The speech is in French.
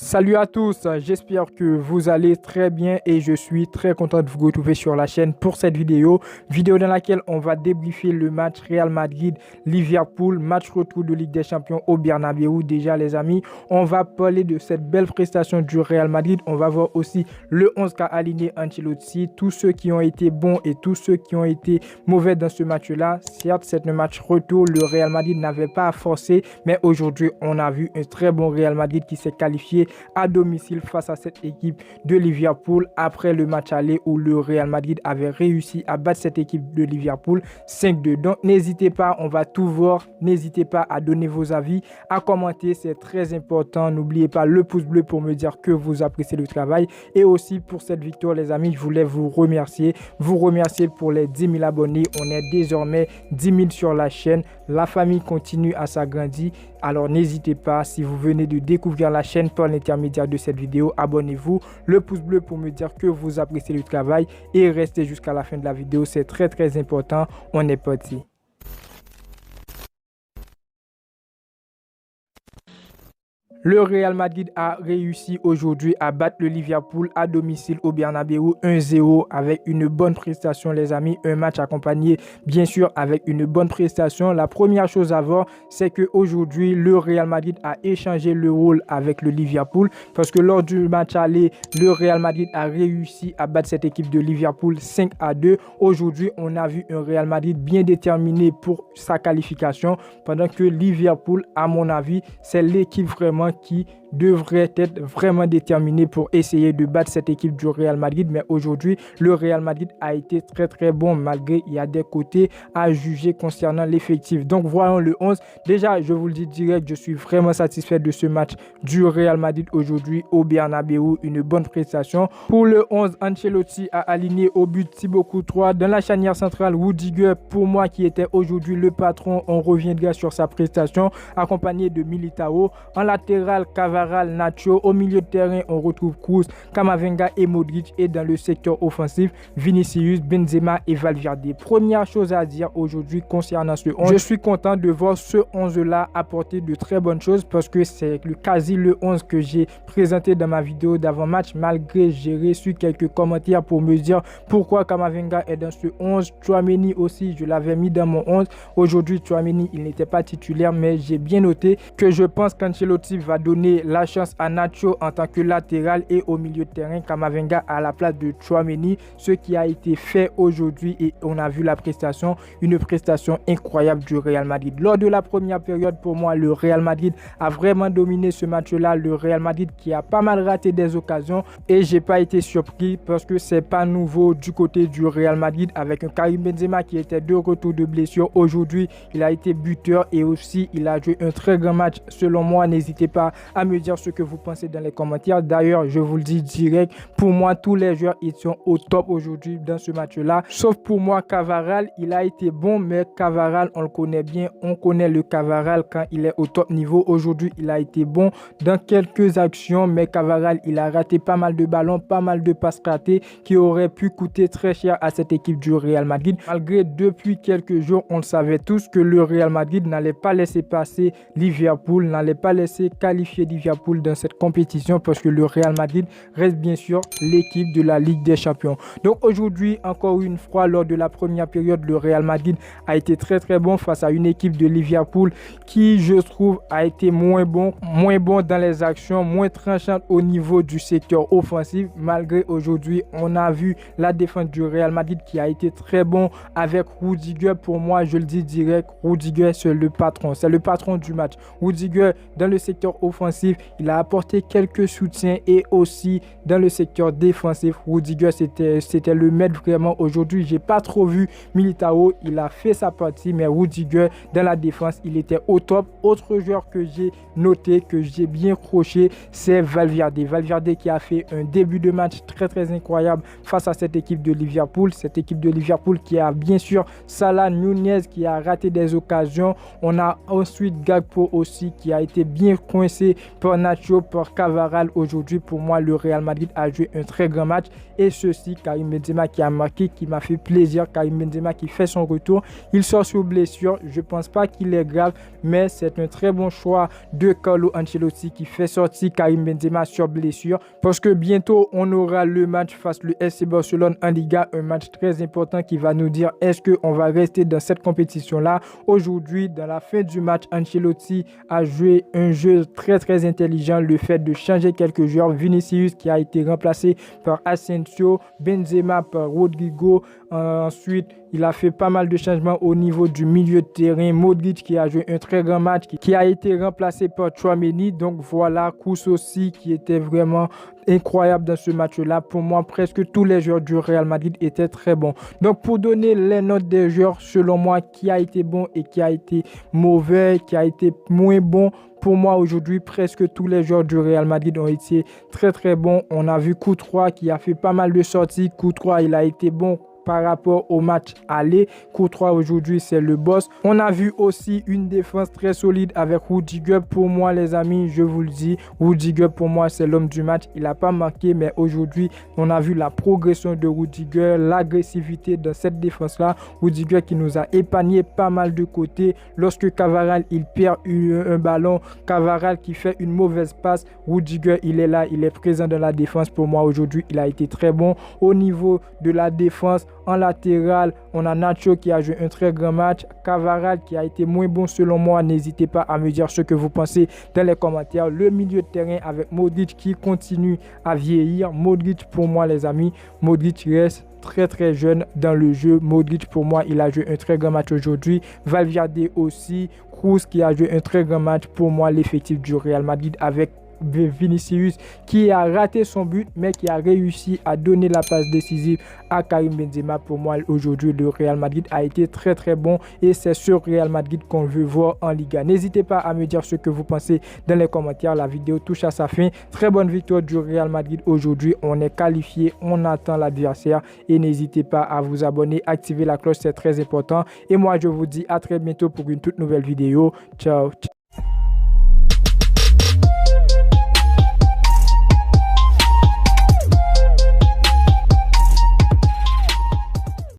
Salut à tous, j'espère que vous allez très bien et je suis très content de vous retrouver sur la chaîne pour cette vidéo dans laquelle on va débriefer le match Real Madrid-Liverpool, match retour de Ligue des Champions au Bernabéu. Déjà les amis, on va parler de cette belle prestation du Real Madrid, on va voir aussi le 11 qu'a aligné Ancelotti, tous ceux qui ont été bons et tous ceux qui ont été mauvais dans ce match-là. Certes, c'est un match retour, le Real Madrid n'avait pas à forcer, mais aujourd'hui on a vu un très bon Real Madrid qui s'est qualifié à domicile face à cette équipe de Liverpool après le match aller où le Real Madrid avait réussi à battre cette équipe de Liverpool 5-2. Donc n'hésitez pas, on va tout voir, n'hésitez pas à donner vos avis, à commenter, c'est très important. N'oubliez pas le pouce bleu pour me dire que vous appréciez le travail et aussi pour cette victoire les amis, je voulais vous remercier pour les 10 000 abonnés. On est désormais 10 000 sur la chaîne, la famille continue à s'agrandir. Alors n'hésitez pas, si vous venez de découvrir la chaîne par l'intermédiaire de cette vidéo, abonnez-vous, le pouce bleu pour me dire que vous appréciez le travail et restez jusqu'à la fin de la vidéo, c'est très important. On est parti. Le Real Madrid a réussi aujourd'hui à battre le Liverpool à domicile au Bernabéu 1-0 avec une bonne prestation les amis, un match accompagné bien sûr avec une bonne prestation. La première chose à voir, c'est qu'aujourd'hui le Real Madrid a échangé le rôle avec le Liverpool parce que lors du match aller, le Real Madrid a réussi à battre cette équipe de Liverpool 5-2. Aujourd'hui, on a vu un Real Madrid bien déterminé pour sa qualification pendant que Liverpool, à mon avis, c'est l'équipe vraiment qui devrait être vraiment déterminé pour essayer de battre cette équipe du Real Madrid. Mais aujourd'hui, le Real Madrid a été très bon malgré il y a des côtés à juger concernant l'effectif. Donc voyons le 11. Déjà, je vous le dis direct, je suis vraiment satisfait de ce match du Real Madrid aujourd'hui au Bernabéu. Une bonne prestation. Pour le 11, Ancelotti a aligné au but Thibaut Courtois. Dans la charnière centrale, Rudiger, pour moi qui était aujourd'hui le patron, on reviendra sur sa prestation, accompagné de Militao. En latéral, Cavani, Nacho. Au milieu de terrain, on retrouve Kroos, Camavinga et Modric. Et dans le secteur offensif, Vinicius, Benzema et Valverde. Première chose à dire aujourd'hui concernant ce 11, je suis content de voir ce 11-là apporter de très bonnes choses parce que c'est quasi le 11 que j'ai présenté dans ma vidéo d'avant-match, malgré j'ai reçu quelques commentaires pour me dire pourquoi Camavinga est dans ce 11. Tchouaméni aussi, je l'avais mis dans mon 11. Aujourd'hui, Tchouaméni, il n'était pas titulaire, mais j'ai bien noté que je pense qu'Ancelotti va donner la chance à Nacho en tant que latéral et au milieu de terrain, Camavinga à la place de Tchouaméni, ce qui a été fait aujourd'hui et on a vu la prestation, une prestation incroyable du Real Madrid. Lors de la première période, pour moi, le Real Madrid a vraiment dominé ce match-là. Le Real Madrid qui a pas mal raté des occasions et j'ai pas été surpris parce que c'est pas nouveau du côté du Real Madrid avec un Karim Benzema qui était de retour de blessure. Aujourd'hui, il a été buteur et aussi il a joué un très grand match selon moi. N'hésitez pas à me dire ce que vous pensez dans les commentaires. D'ailleurs, je vous le dis direct, pour moi, tous les joueurs ils sont au top aujourd'hui dans ce match-là. Sauf pour moi, Cavaral, il a été bon, mais Cavaral, on le connaît bien. On connaît le Cavaral quand il est au top niveau. Aujourd'hui, il a été bon dans quelques actions, mais Cavaral, il a raté pas mal de ballons, pas mal de passes ratées qui auraient pu coûter très cher à cette équipe du Real Madrid. Malgré depuis quelques jours, on le savait tous que le Real Madrid n'allait pas laisser passer Liverpool, n'allait pas laisser qualifier Liverpool dans cette compétition parce que le Real Madrid reste bien sûr l'équipe de la Ligue des Champions. Donc aujourd'hui, encore une fois, lors de la première période, le Real Madrid a été très bon face à une équipe de Liverpool qui, je trouve, a été moins bon dans les actions, moins tranchante au niveau du secteur offensif. Malgré aujourd'hui, on a vu la défense du Real Madrid qui a été très bon avec Rudiger. Pour moi, je le dis direct, Rudiger c'est le patron du match. Rudiger dans le secteur offensif, il a apporté quelques soutiens et aussi dans le secteur défensif, Rudiger c'était le maître vraiment. Aujourd'hui, j'ai pas trop vu Militao, il a fait sa partie, mais Rudiger dans la défense, il était au top. Autre joueur que j'ai noté, que j'ai bien croché, c'est Valverde. Valverde qui a fait un début de match très incroyable face à cette équipe de Liverpool. Cette équipe de Liverpool qui a bien sûr Salah, Nunez qui a raté des occasions. On a ensuite Gakpo aussi qui a été bien coincé par par Nacho, par Cavaral. Aujourd'hui, pour moi, le Real Madrid a joué un très grand match. Et ceci, Karim Benzema qui a marqué, qui m'a fait plaisir. Karim Benzema qui fait son retour. Il sort sur blessure. Je ne pense pas qu'il est grave, mais c'est un très bon choix de Carlo Ancelotti qui fait sortir Karim Benzema sur blessure. Parce que bientôt, on aura le match face au FC Barcelone en Liga. Un match très important qui va nous dire est-ce qu'on va rester dans cette compétition-là. Aujourd'hui, dans la fin du match, Ancelotti a joué un jeu très intelligent. Le fait de changer quelques joueurs. Vinicius qui a été remplacé par Asensio, Benzema par Rodrigo. Ensuite, il a fait pas mal de changements au niveau du milieu de terrain. Modric qui a joué un très grand match, qui a été remplacé par Tchouaméni. Donc voilà, Kroos aussi qui était vraiment incroyable dans ce match-là. Pour moi, presque tous les joueurs du Real Madrid étaient très bons. Donc pour donner les notes des joueurs, selon moi, qui a été bon et qui a été mauvais, qui a été moins bon, pour moi, aujourd'hui, presque tous les joueurs du Real Madrid ont été très bons. On a vu Courtois qui a fait pas mal de sorties. Courtois, il a été bon par rapport au match aller. Courtois aujourd'hui c'est le boss. On a vu aussi une défense très solide avec Rudiger. Pour moi les amis, je vous le dis, Rudiger pour moi c'est l'homme du match. Il n'a pas marqué, mais aujourd'hui on a vu la progression de Rudiger, l'agressivité dans cette défense là. Rudiger qui nous a épargné pas mal de côtés. Lorsque Cavaral il perd un ballon, Cavaral qui fait une mauvaise passe, Rudiger il est là, il est présent dans la défense. Pour moi aujourd'hui il a été très bon. Au niveau de la défense, en latéral, on a Nacho qui a joué un très grand match. Cavaral qui a été moins bon selon moi. N'hésitez pas à me dire ce que vous pensez dans les commentaires. Le milieu de terrain avec Modric qui continue à vieillir. Modric pour moi les amis, Modric reste très jeune dans le jeu. Modric pour moi il a joué un très grand match aujourd'hui. Valverde aussi. Kroos qui a joué un très grand match. Pour moi l'effectif du Real Madrid avec Vinicius qui a raté son but mais qui a réussi à donner la passe décisive à Karim Benzema. Pour moi aujourd'hui le Real Madrid a été très bon et c'est ce Real Madrid qu'on veut voir en Liga. N'hésitez pas à me dire ce que vous pensez dans les commentaires. La vidéo touche à sa fin. Très bonne victoire du Real Madrid aujourd'hui. On est qualifié, on attend l'adversaire et n'hésitez pas à vous abonner, activer la cloche, c'est très important. Et moi je vous dis à très bientôt pour une toute nouvelle vidéo. Ciao.